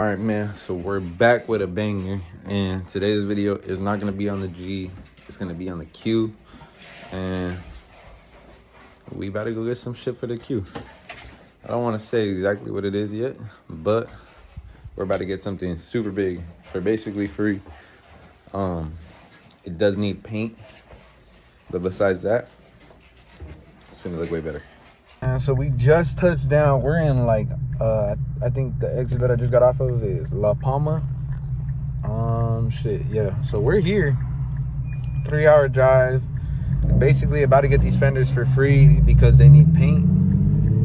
All right, man, so we're back with a banger, and today's video is not going to be on the G, it's going to be on the Q, and we about to go get some shit for the Q. I don't want to say exactly what it is yet, but we're about to get something super big for basically free. It does need paint, but besides that, it's going to look way better. So we just touched down. We're in like I think the exit that I just got off of is La Palma. So we're here. 3-hour drive. Basically about to get these fenders for free because they need paint,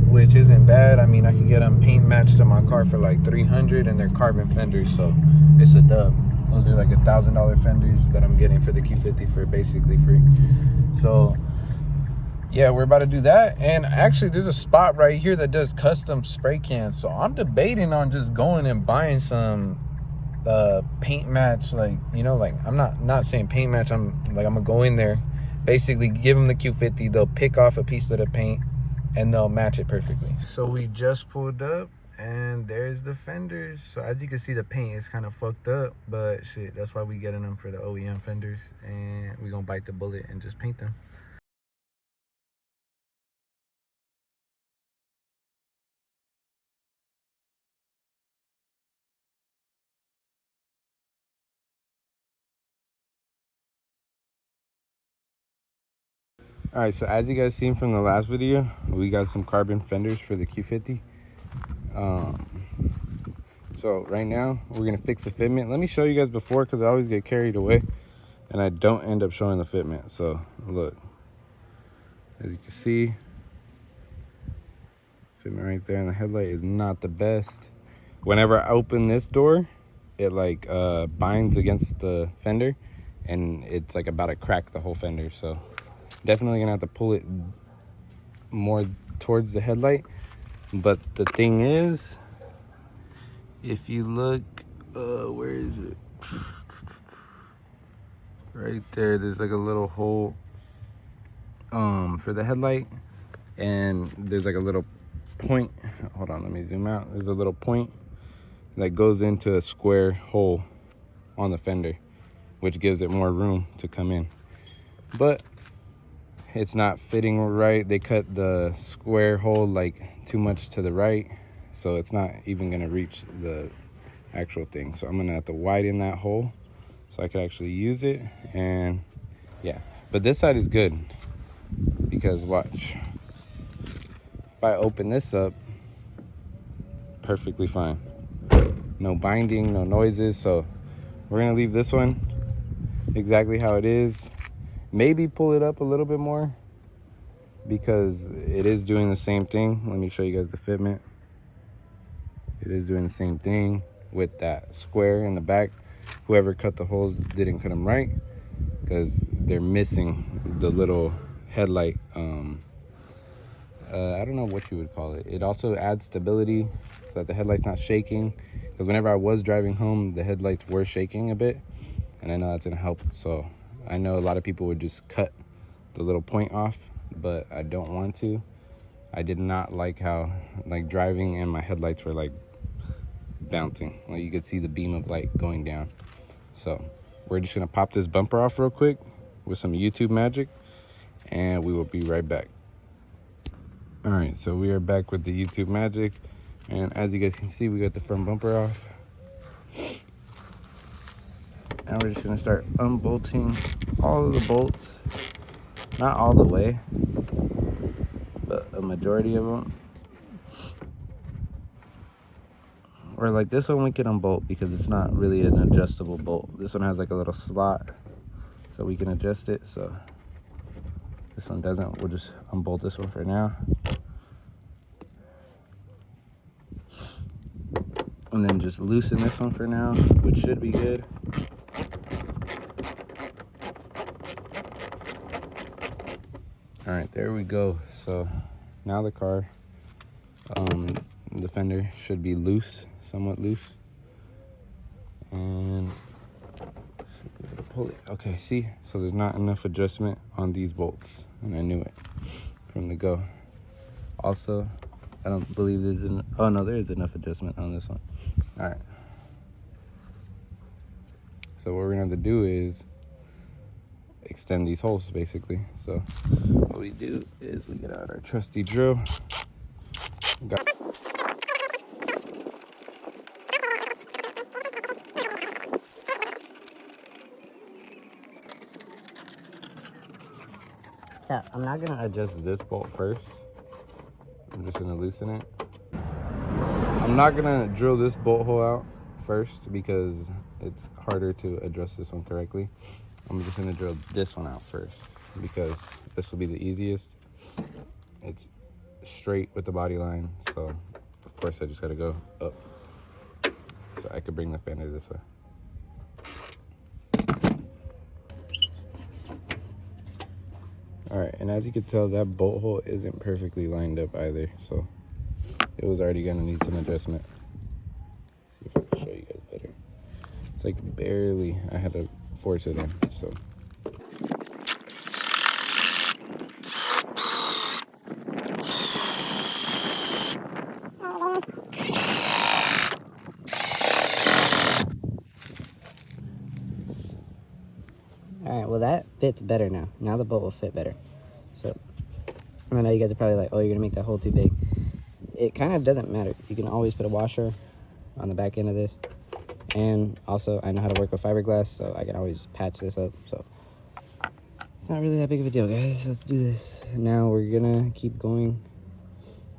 which isn't bad. I mean, I can get them paint matched to my car for like $300, and they're carbon fenders, so it's a dub. Those are like $1,000 fenders that I'm getting for the Q50 for basically free. So yeah, we're about to do that. And actually there's a spot right here that does custom spray cans, so I'm debating on just going and buying some paint match, like, you know, like I'm not saying paint match, I'm gonna go in there, basically give them the Q50, they'll pick off a piece of the paint and they'll match it perfectly. So we just pulled up and there's the fenders. So as you can see, the paint is kind of fucked up, but shit, that's why we getting them for the OEM fenders, and we gonna bite the bullet and just paint them. All right, so as you guys seen from the last video, we got some carbon fenders for the Q50. So right now we're gonna fix the fitment. Let me show you guys before, because I always get carried away and I don't end up showing the fitment. So look, as you can see, fitment right there in the headlight is not the best. Whenever I open this door, it like binds against the fender and it's like about to crack the whole fender. So definitely gonna have to pull it more towards the headlight. But the thing is, if you look, where is it? Right there, there's like a little hole for the headlight, and there's like a little point. Hold on, let me zoom out. There's a little point that goes into a square hole on the fender, which gives it more room to come in. But it's not fitting right. They cut the square hole like too much to the right, so it's not even gonna reach the actual thing. So I'm gonna have to widen that hole so I can actually use it. And yeah, but this side is good because watch, if I open this up, perfectly fine, no binding, no noises. So we're gonna leave this one exactly how it is. Maybe pull it up a little bit more because it is doing the same thing. Let me show you guys the fitment. It is doing the same thing with that square in the back. Whoever cut the holes didn't cut them right because they're missing the little headlight. I don't know what you would call it. It also adds stability so that the headlight's not shaking, because whenever I was driving home, the headlights were shaking a bit, and I know that's gonna help. So I know a lot of people would just cut the little point off, but I don't want to. I did not like how like driving and my headlights were like bouncing. Like you could see the beam of light going down. So we're just gonna pop this bumper off real quick with some YouTube magic, and we will be right back. All right, so we are back with the YouTube magic, and as you guys can see, we got the front bumper off. And we're just gonna start unbolting all of the bolts. Not all the way, but a majority of them. Or like this one we can unbolt because it's not really an adjustable bolt. This one has like a little slot so we can adjust it. So this one doesn't. We'll just unbolt this one for now. And then just loosen this one for now, which should be good. All right, there we go. So now the car, the fender should be loose, somewhat loose. And pull it. Okay, see? So there's not enough adjustment on these bolts, and I knew it from the go. Also, I don't believe there's oh no, there is enough adjustment on this one. All right, So what we're gonna have to do is extend these holes basically. So what we do is we get out our trusty drill. So I'm not gonna adjust this bolt first. I'm just gonna loosen it. I'm not gonna drill this bolt hole out first because it's harder to adjust this one correctly. I'm just gonna drill this one out first because this will be the easiest. It's straight with the body line, so of course I just gotta go up so I could bring the fender this way. All right, and as you can tell, that bolt hole isn't perfectly lined up either, so it was already gonna need some adjustment. See if I can show you guys better. It's like barely, I had to force it in, so. All right, well that fits better now. Now the bolt will fit better. So, I know you guys are probably like, oh, you're gonna make that hole too big. It kind of doesn't matter. You can always put a washer on the back end of this. And also, I know how to work with fiberglass, so I can always patch this up. So, it's not really that big of a deal, guys. Let's do this. Now we're gonna keep going.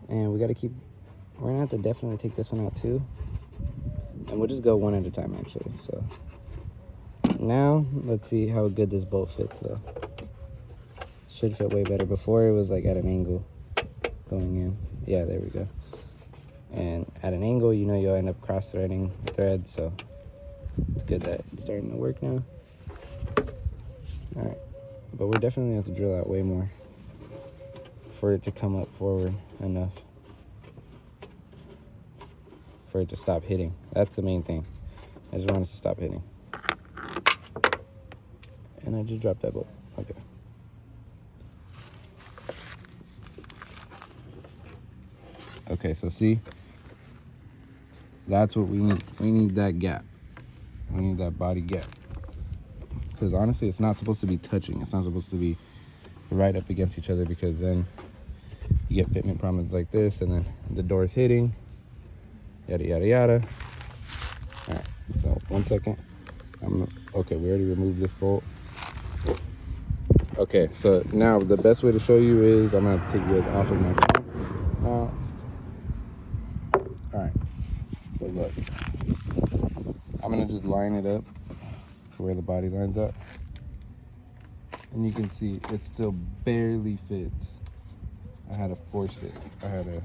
And we're gonna have to definitely take this one out too. And we'll just go one at a time, actually, so. Now, let's see how good this bolt fits, though. Should fit way better. Before, it was like at an angle going in. Yeah, there we go. And at an angle, you know, you'll end up cross-threading threads, so it's good that it's starting to work now. All right, but we're definitely going to have to drill out way more for it to come up forward enough for it to stop hitting. That's the main thing. I just want it to stop hitting. And I just dropped that bolt. Okay. Okay, so see, that's what we need. We need that gap. We need that body gap. Because honestly, it's not supposed to be touching. It's not supposed to be right up against each other, because then you get fitment problems like this, and then the door's hitting, yada, yada, yada. All right, so 1 second. Okay, we already removed this bolt. Okay, so now the best way to show you is I'm gonna take you guys off of my phone. All right, so look, I'm gonna just line it up to where the body lines up, and you can see it still barely fits. I had to force it. I had to,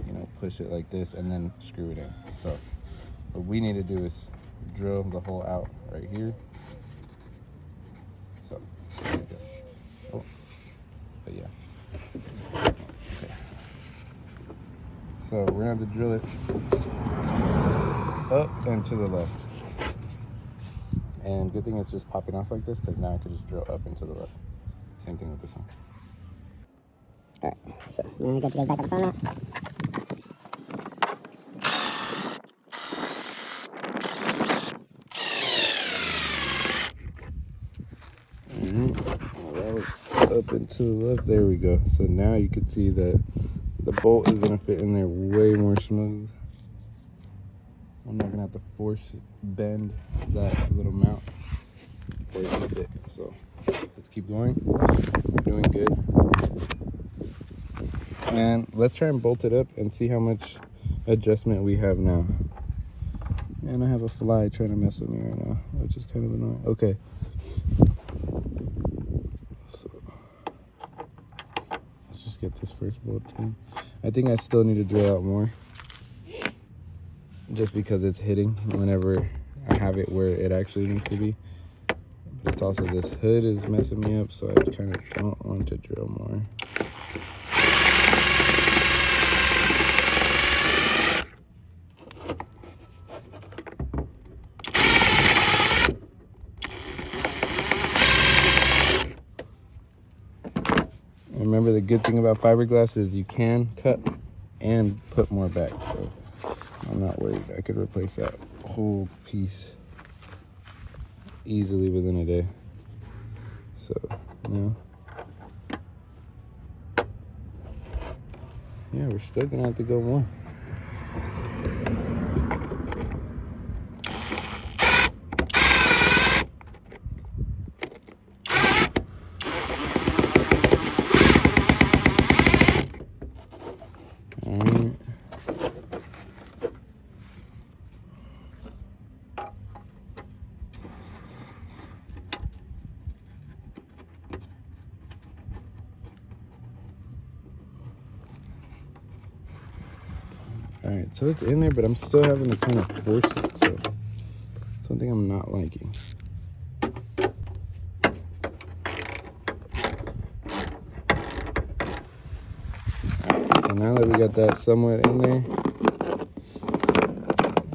you know, push it like this and then screw it in. So what we need to do is drill the hole out right here. So there we go. Oh, but yeah. Okay. So we're gonna have to drill it up and to the left. And good thing it's just popping off like this, because now I can just drill up and to the left. Same thing with this one. All right, so now I got you guys back on the phone now. Up and to the left, there we go. So now you can see that the bolt is gonna fit in there way more smooth. I'm not gonna have to force bend that little mount for it to fit. So let's keep going. We're doing good. And let's try and bolt it up and see how much adjustment we have now. And I have a fly trying to mess with me right now, which is kind of annoying. Okay. Get this first bolt in. I think I still need to drill out more, just because it's hitting whenever I have it where it actually needs to be. But it's also, this hood is messing me up, so I kind of don't want to drill more. Remember, the good thing about fiberglass is you can cut and put more back, so I'm not worried. I could replace that whole piece easily within a day. So, yeah, we're still gonna have to go more. All right, so it's in there, but I'm still having to kind of force it, so it's one thing I'm not liking. All right, so now that we got that somewhat in there,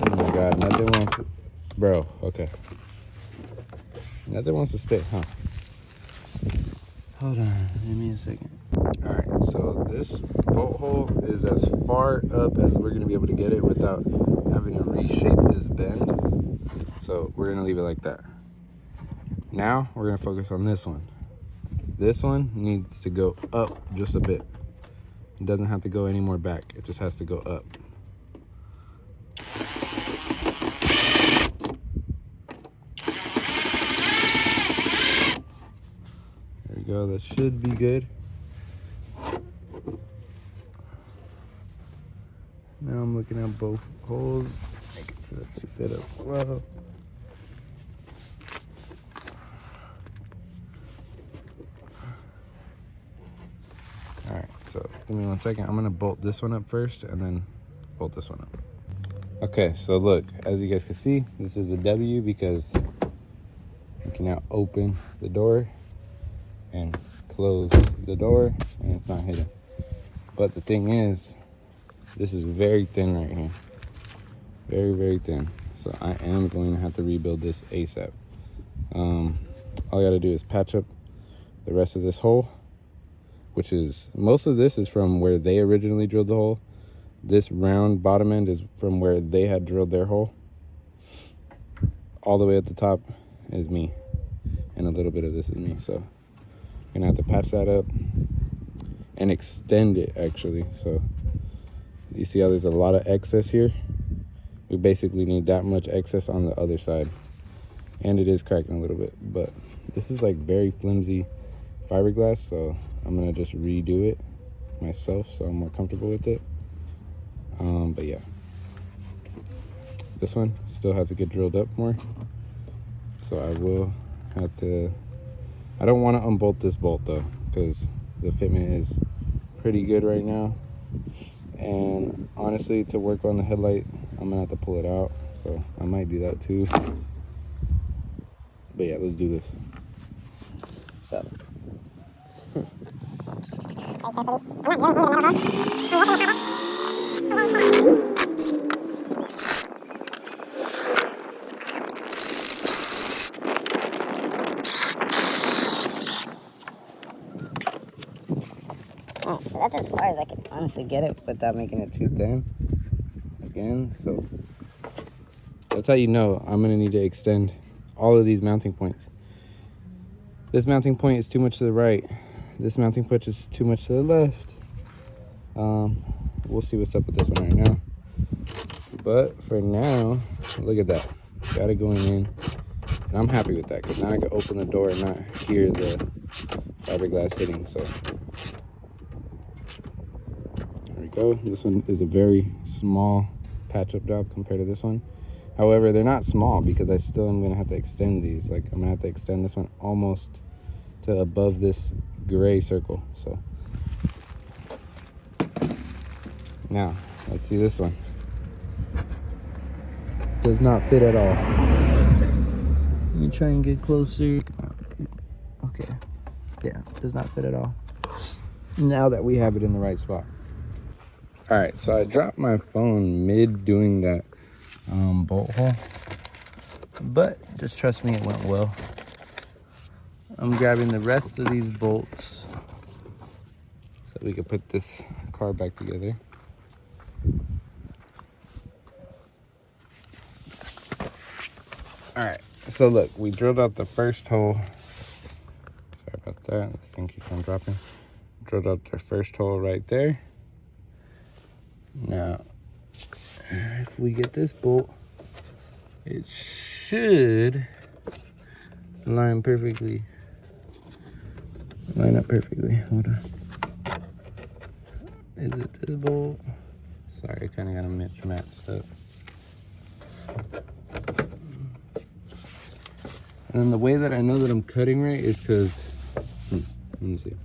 oh my God, nothing wants to, bro, okay. Nothing wants to stay, huh? Hold on, give me a second. All right, so this bolt hole is as far up as we're gonna be able to get it without having to reshape this bend. So we're gonna leave it like that. Now we're gonna focus on this one. This one needs to go up just a bit. It doesn't have to go any more back. It just has to go up. There we go, that should be good. Now I'm looking at both holes, making sure that they fit up well. All right, so give me 1 second. I'm gonna bolt this one up first and then bolt this one up. Okay, so look, as you guys can see, this is a W because you can now open the door and close the door and it's not hidden. But the thing is, this is very thin right here. Very, very thin. So I am going to have to rebuild this ASAP. All I gotta do is patch up the rest of this hole, which is, most of this is from where they originally drilled the hole. This round bottom end is from where they had drilled their hole. All the way at the top is me. And a little bit of this is me. So I'm gonna have to patch that up and extend it actually. So you see how there's a lot of excess here? We basically need that much excess on the other side. And it is cracking a little bit, but this is like very flimsy fiberglass, so I'm gonna just redo it myself so I'm more comfortable with it. But yeah, this one still has to get drilled up more, so I will have to, I don't want to unbolt this bolt though, because the fitment is pretty good right now, and honestly, to work on the headlight I'm gonna have to pull it out, so I might do that too. But yeah, let's do this. So so that's as far as I can honestly get it without making it too thin again. So that's how you know I'm gonna need to extend all of these mounting points. This mounting point is too much to the right. This mounting point is too much to the left. We'll see what's up with this one right now. But for now, look at that. Got it going in. And I'm happy with that because now I can open the door and not hear the fiberglass hitting. So there we go. This one is a very small patch-up job compared to this one. However, they're not small because I still am gonna have to extend these. Like I'm gonna have to extend this one almost to above this gray circle. So now let's see this one. Does not fit at all. Let me try and get closer. Okay, yeah, does not fit at all. Now that we have it in the right spot. All right, so I dropped my phone mid doing that bolt hole, but just trust me, it went well. I'm grabbing the rest of these bolts so we can put this car back together. All right, So look, we drilled out the first hole. Sorry about that, this thing keeps on dropping. Drilled out the first hole right there. Now, if we get this bolt, it should line up perfectly. Hold on. Is it this bolt? Sorry, I kind of got a mismatched up. And then the way that I know that I'm cutting right is because, let me see.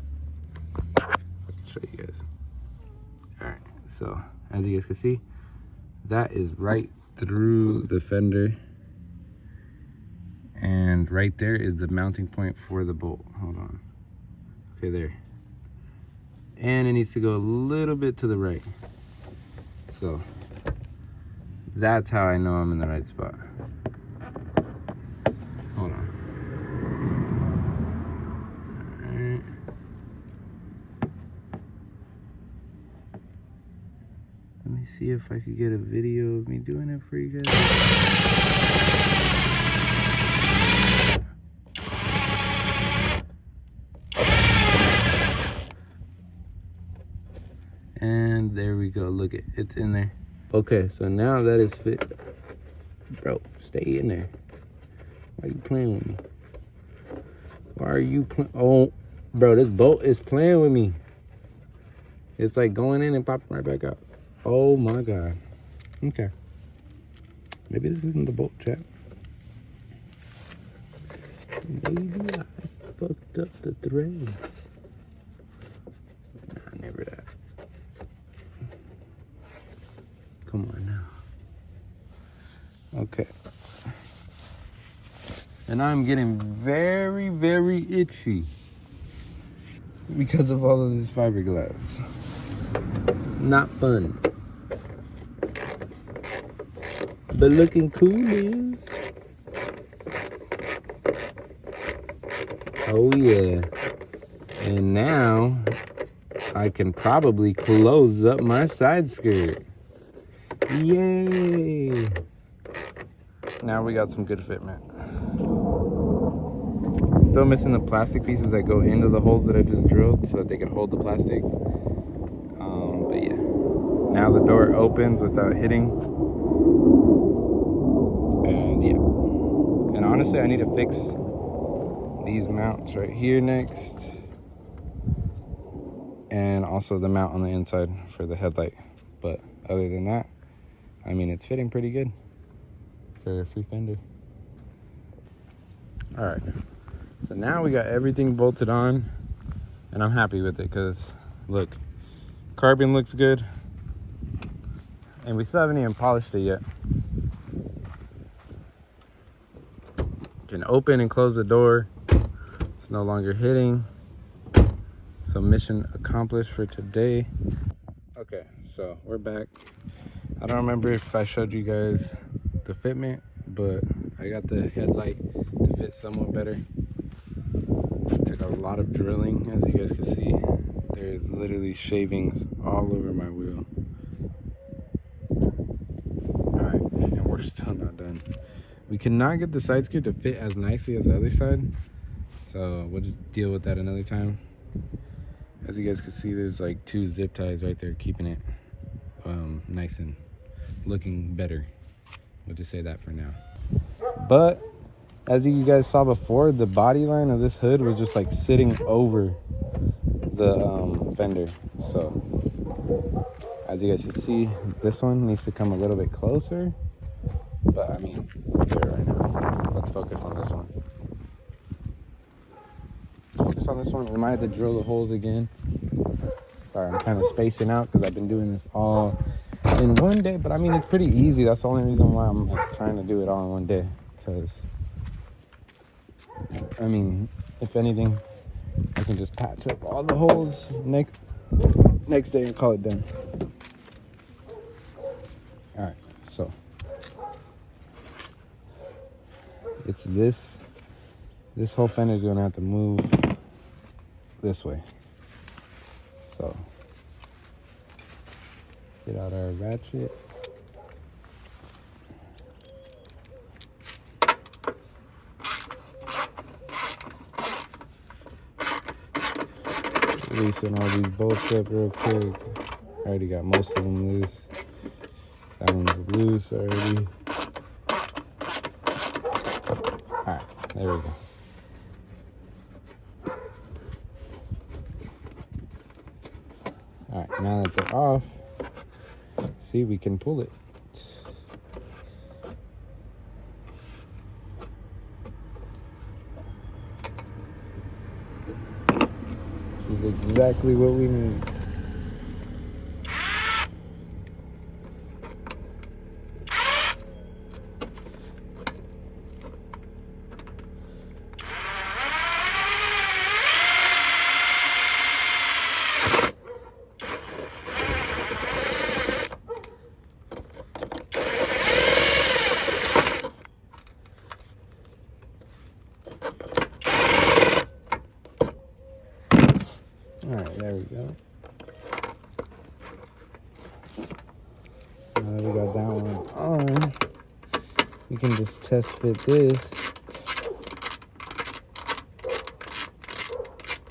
I can show you guys. All right, so as you guys can see, that is right through the fender. And right there is the mounting point for the bolt. Hold on. Okay, there. And it needs to go a little bit to the right. So that's how I know I'm in the right spot. Hold on. All right. Let me see if I could get a video of me doing it for you guys. And there we go. Look, it's in there. Okay, so now that is fit. Bro, stay in there. Why are you playing with me? Why are you playing? Oh, bro, this bolt is playing with me. It's like going in and popping right back out. Oh my God. Okay. Maybe this isn't the bolt, chat. Maybe I fucked up the threads. Nah, never that. Come on now. Okay. And I'm getting very, very itchy because of all of this fiberglass. Not fun. But looking cool is. Oh yeah. And now I can probably close up my side skirt. Yay! Now we got some good fitment. Still missing the plastic pieces that go into the holes that I just drilled so that they can hold the plastic. But yeah, now the door opens without hitting. And yeah, and honestly, I need to fix these mounts right here next, and also the mount on the inside for the headlight. But other than that, I mean, it's fitting pretty good for a free fender. All right, so now we got everything bolted on, and I'm happy with it because look, carbon looks good, and we still haven't even polished it yet. Can open and close the door. It's no longer hitting. So mission accomplished for today. Okay, so we're back. I don't remember if I showed you guys the fitment, but I got the headlight to fit somewhat better. It took a lot of drilling, as you guys can see. There's literally shavings all over my wheel. Alright, and we're still not done. We cannot get the side skirt to fit as nicely as the other side, so we'll just deal with that another time. As you guys can see, there's like 2 zip ties right there keeping it nice and looking better. We'll just say that for now. But as you guys saw before, the body line of this hood was just like sitting over the fender. So as you guys can see, this one needs to come a little bit closer. But I mean, we'll do it right now. Let's focus on this one. Let's focus on this one. We might have to drill the holes again. Sorry, I'm kind of spacing out because I've been doing this all in one day. But I mean, it's pretty easy. That's the only reason why I'm like, trying to do it all in one day. Because, I mean, if anything, I can just patch up all the holes next day and call it done. All right, so. It's this whole fender is gonna have to move this way. So get out our ratchet. loosen all these bolts up real quick. I already got most of them loose. That one's loose already. Alright, there we go. Alright, now that they're off, see, we can pull it. This is exactly what we need. Alright, there we go. Now that we got that one on, we can just test fit this.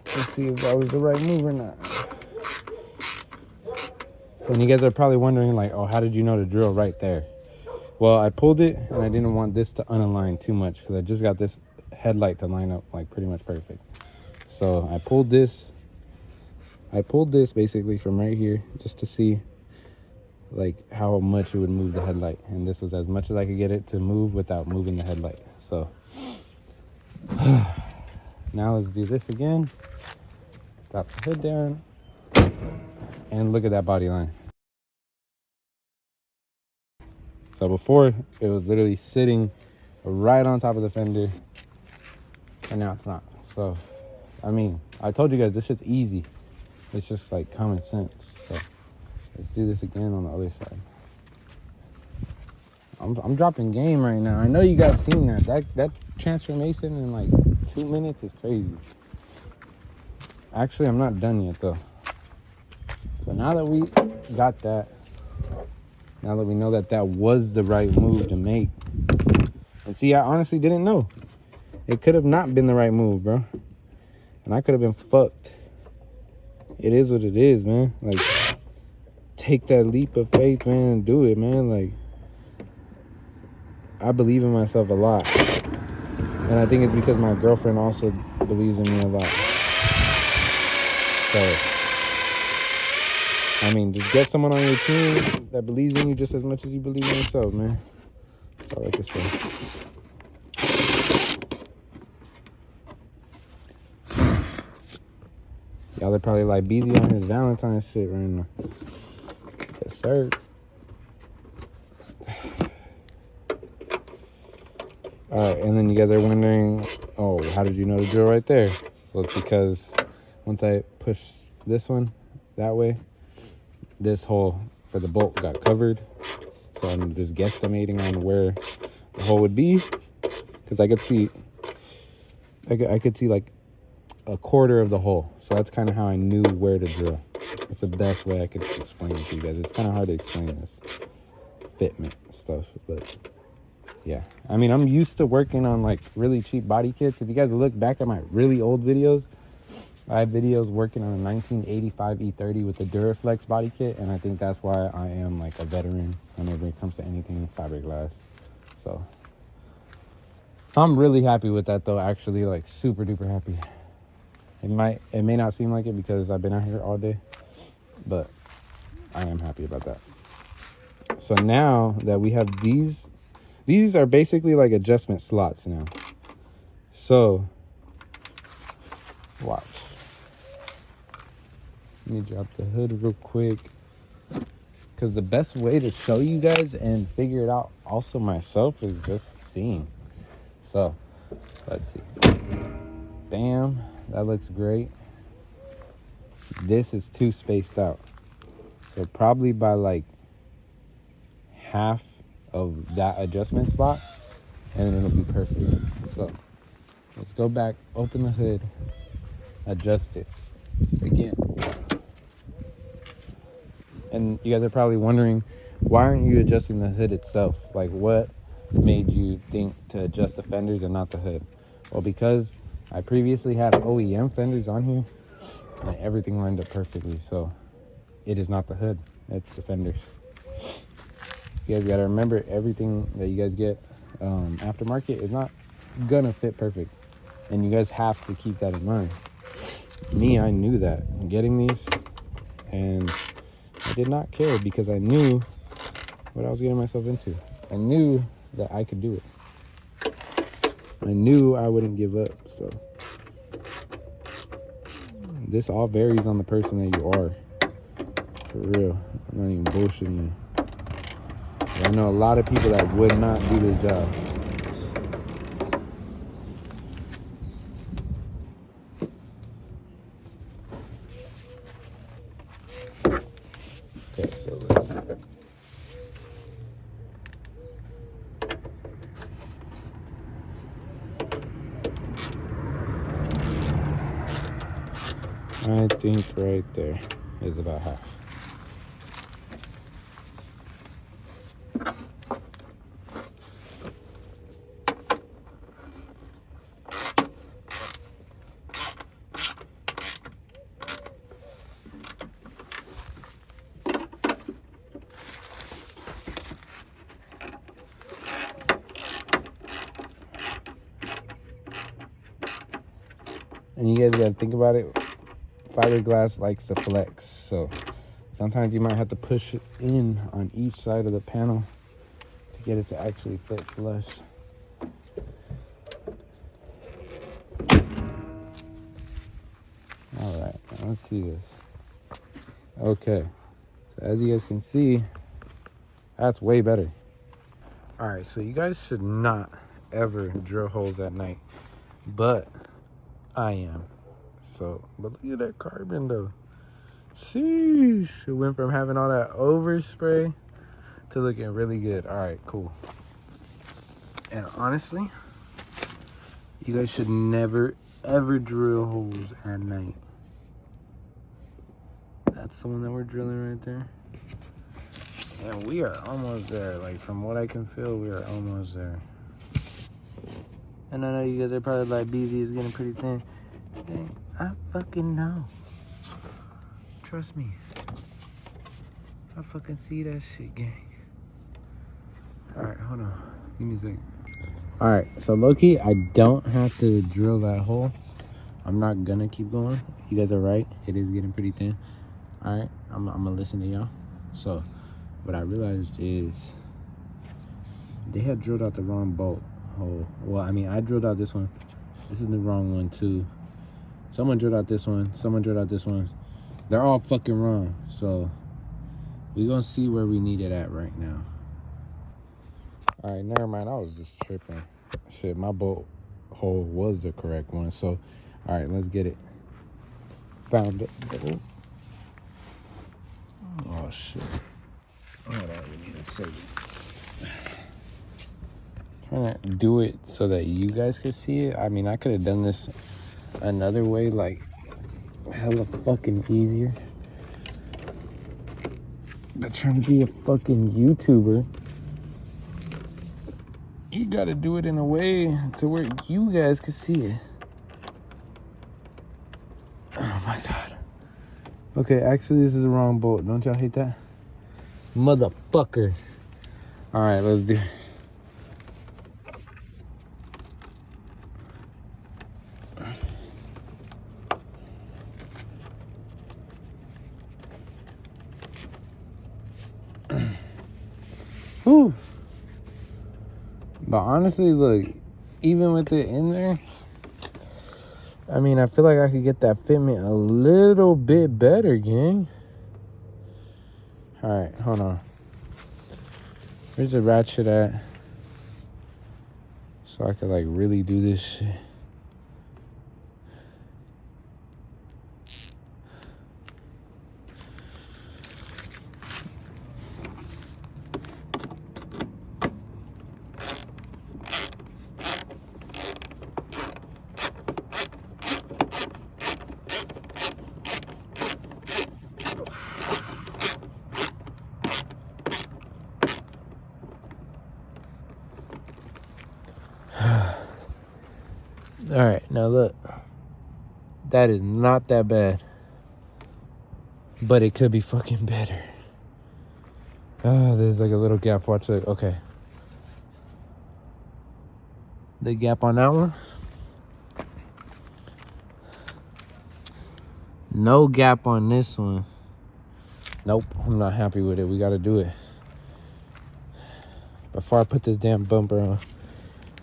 Let's see if that was the right move or not. And you guys are probably wondering, like, oh, how did you know to drill right there? Well, I pulled it, and I didn't want this to unalign too much, because I just got this headlight to line up, like, pretty much perfect. So I pulled this basically from right here, just to see, like, how much it would move the headlight. And this was as much as I could get it to move without moving the headlight. So now let's do this again. Drop the hood down, and look at that body line. So before, it was literally sitting right on top of the fender, and now it's not. So, I mean, I told you guys, this shit's easy. It's just like common sense. So let's do this again on the other side. I'm dropping game right now. I know you guys seen that. That transformation in like 2 minutes is crazy. Actually, I'm not done yet though. So now that we got that, now that we know that that was the right move to make, and see, I honestly didn't know. It could have not been the right move, bro. And I could have been fucked. It is what it is, man. Like, take that leap of faith, man, and do it, man. Like, I believe in myself a lot. And I think it's because my girlfriend also believes in me a lot. So, I mean, just get someone on your team that believes in you just as much as you believe in yourself, man. That's all I can say. Y'all are probably like, busy on his Valentine's shit right now. Yes, sir. Alright, and then you guys are wondering, oh, how did you know to drill right there? Well, it's because once I push this one that way, this hole for the bolt got covered. So I'm just guesstimating on where the hole would be. Because I could see, I could see like a quarter of the hole. So that's kind of how I knew where to drill. That's the best way I could explain it to you guys. It's kind of hard to explain this fitment stuff, but yeah. I mean, I'm used to working on like really cheap body kits. If you guys look back at my really old videos, I have videos working on a 1985 E30 with the Duraflex body kit, and I think that's why I am like a veteran whenever it comes to anything fiberglass. So I'm really happy with that though, actually, like super duper happy. It may not seem like it because I've been out here all day, but I am happy about that. So now that we have these are basically like adjustment slots now. So watch. Let me drop the hood real quick, because the best way to show you guys and figure it out also myself is just seeing. So let's see. Bam. That looks great. This is too spaced out. So probably by like half of that adjustment slot, and it'll be perfect. So let's go back, open the hood, adjust it again. And you guys are probably wondering, why aren't you adjusting the hood itself? Like, what made you think to adjust the fenders and not the hood? Well, because I previously had OEM fenders on here, and everything lined up perfectly. So it is not the hood, it's the fenders. You guys gotta remember, everything that you guys get aftermarket is not gonna fit perfect, and you guys have to keep that in mind. Me, I knew that getting these, and I did not care because I knew what I was getting myself into. I knew that I could do it. I knew I wouldn't give up. So this all varies on the person that you are, for real. I'm not even bullshitting you. I know a lot of people that would not do this job. Okay, so let's see. I think right there is about half. And you guys gotta think about it. Fiberglass likes to flex, so sometimes you might have to push it in on each side of the panel to get it to actually fit flush. All right, let's see this. Okay, so as you guys can see, that's way better. All right, so you guys should not ever drill holes at night, but I am. So, but look at that carbon though. Sheesh. It went from having all that overspray to looking really good. All right, cool. And honestly, you guys should never, ever drill holes at night. That's the one that we're drilling right there. And we are almost there. Like, from what I can feel, we are almost there. And I know you guys are probably like, BZ is getting pretty thin. Dang, I fucking know. Trust me. I fucking see that shit, gang. Alright, hold on. Give me a second. Alright, so low-key, I don't have to drill that hole. I'm not gonna keep going. You guys are right. It is getting pretty thin. Alright, I'm gonna listen to y'all. So, what I realized is they had drilled out the wrong bolt hole. Well, I mean, I drilled out this one. This is the wrong one, too. Someone drilled out this one. Someone drilled out this one. They're all fucking wrong. So, we're gonna see where we need it at right now. Alright, never mind. I was just tripping. Shit, my bolt hole was the correct one. So, alright, let's get it. Found it. Oh, shit. Hold on, we need to save it. Trying to do it so that you guys could see it. I mean, I could have done this another way, like hella fucking easier. But trying to be a fucking YouTuber, you gotta do it in a way to where you guys can see it. Oh my god. Okay, actually this is the wrong bolt. Don't y'all hate that? Motherfucker. Alright, let's do it. Whew. But honestly, look, even with it in there, I mean, I feel like I could get that fitment a little bit better, gang. All right, hold on. Where's the ratchet at? So I could, like, really do this shit. All right, now look, that is not that bad. but it could be fucking better. There's like a little gap. Watch it. Okay. The gap on that one. No gap on this one. Nope, I'm not happy with it. We gotta do it. Before I put this damn bumper on,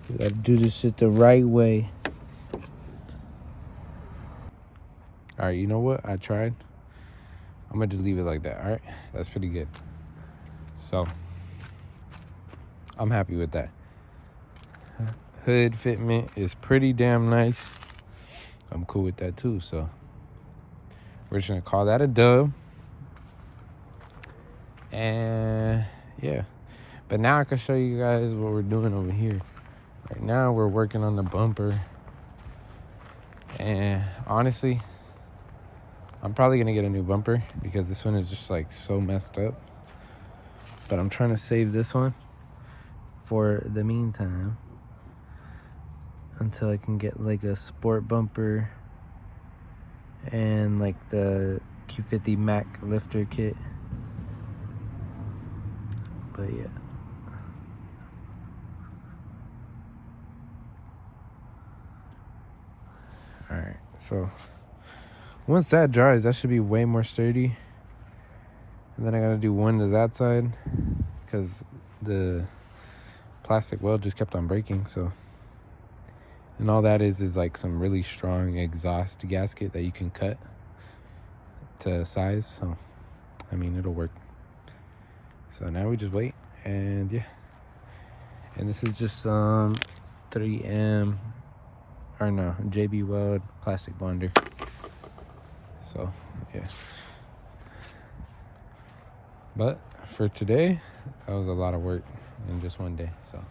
we gotta do this shit the right way. Alright, you know what? I tried. I'm gonna just leave it like that, alright? That's pretty good. So, I'm happy with that. Hood fitment is pretty damn nice. I'm cool with that too, so we're just gonna call that a dub. And yeah. But now I can show you guys what we're doing over here. Right now we're working on the bumper. And honestly, I'm probably gonna get a new bumper because this one is just like so messed up. But I'm trying to save this one for the meantime until I can get like a sport bumper and like the Q50 Mac lifter kit. But yeah. Alright, so once that dries, that should be way more sturdy. And then I gotta do one to that side because the plastic weld just kept on breaking. So, and all that is like some really strong exhaust gasket that you can cut to size. So, I mean, it'll work. So now we just wait, and yeah. And this is just 3M or no JB Weld plastic bonder. So yeah. But for today, that was a lot of work in just one day. So.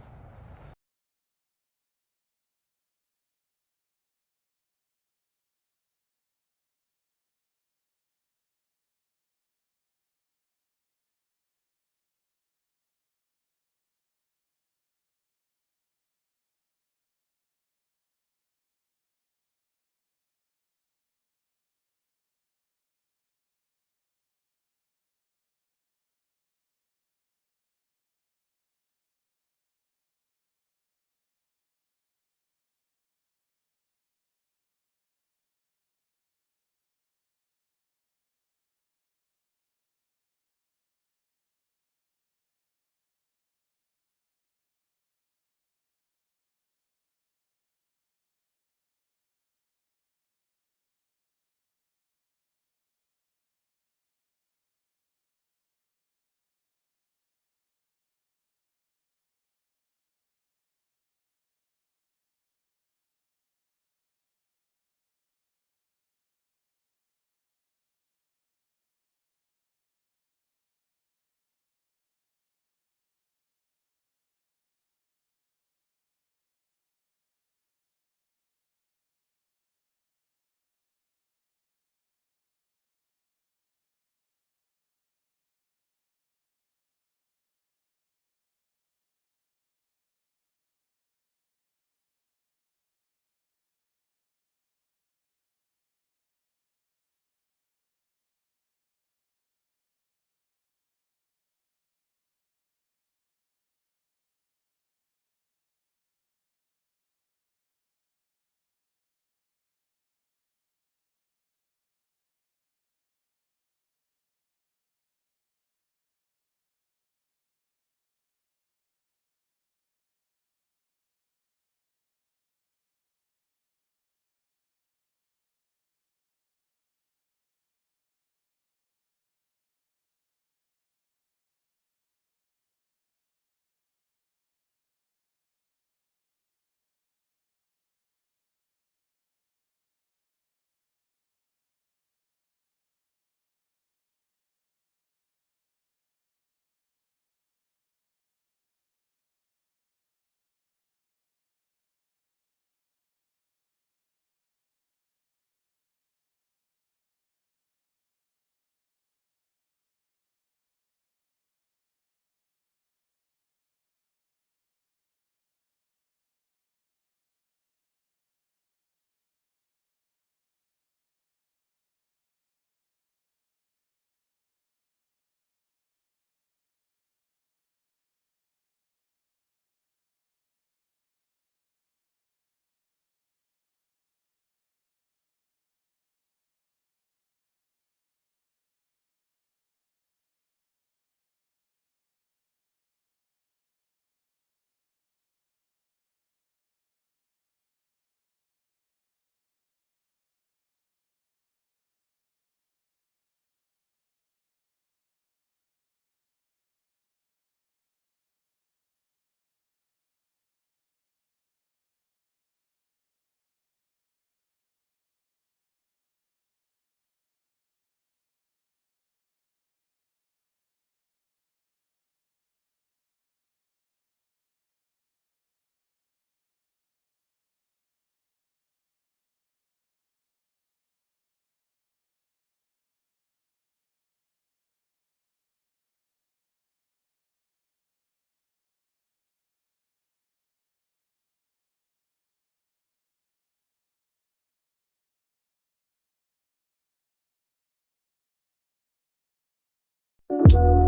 it.